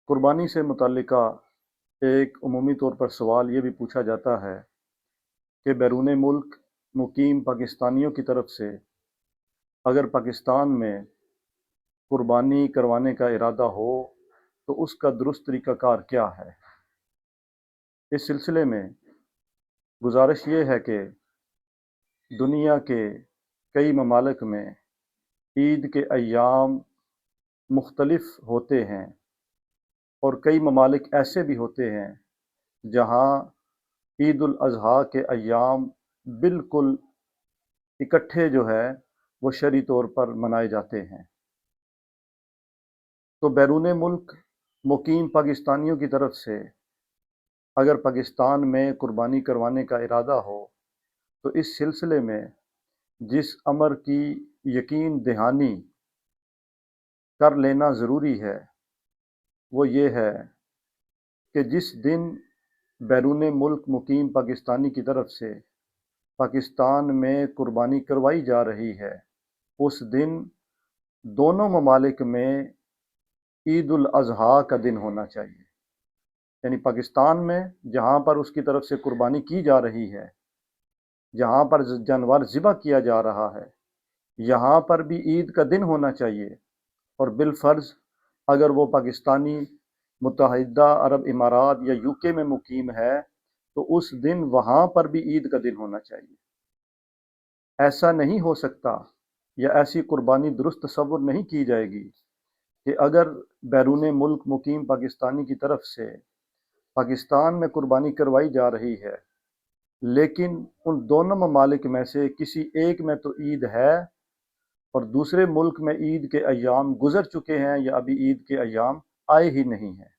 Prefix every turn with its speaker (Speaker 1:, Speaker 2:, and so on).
Speaker 1: قربانی سے متعلقہ ایک عمومی طور پر سوال یہ بھی پوچھا جاتا ہے کہ بیرون ملک مقیم پاکستانیوں کی طرف سے اگر پاکستان میں قربانی کروانے کا ارادہ ہو تو اس کا درست طریقہ کار کیا ہے۔ اس سلسلے میں گزارش یہ ہے کہ دنیا کے کئی ممالک میں عید کے ایام مختلف ہوتے ہیں اور کئی ممالک ایسے بھی ہوتے ہیں جہاں عید الاضحیٰ کے ایام بالکل اکٹھے وہ شرعی طور پر منائے جاتے ہیں۔ تو بیرون ملک مقیم پاکستانیوں کی طرف سے اگر پاکستان میں قربانی کروانے کا ارادہ ہو تو اس سلسلے میں جس امر کی یقین دہانی کر لینا ضروری ہے وہ یہ ہے کہ جس دن بیرون ملک مقیم پاکستانی کی طرف سے پاکستان میں قربانی کروائی جا رہی ہے اس دن دونوں ممالک میں عید الاضحیٰ کا دن ہونا چاہیے، یعنی پاکستان میں جہاں پر اس کی طرف سے قربانی کی جا رہی ہے، جہاں پر جانور ذبح کیا جا رہا ہے، یہاں پر بھی عید کا دن ہونا چاہیے، اور بالفرض اگر وہ پاکستانی متحدہ عرب امارات یا UK میں مقیم ہے تو اس دن وہاں پر بھی عید کا دن ہونا چاہیے۔ ایسا نہیں ہو سکتا یا ایسی قربانی درست تصور نہیں کی جائے گی کہ اگر بیرون ملک مقیم پاکستانی کی طرف سے پاکستان میں قربانی کروائی جا رہی ہے لیکن ان دونوں ممالک میں سے کسی ایک میں تو عید ہے اور دوسرے ملک میں عید کے ایام گزر چکے ہیں یا ابھی عید کے ایام آئے ہی نہیں ہیں۔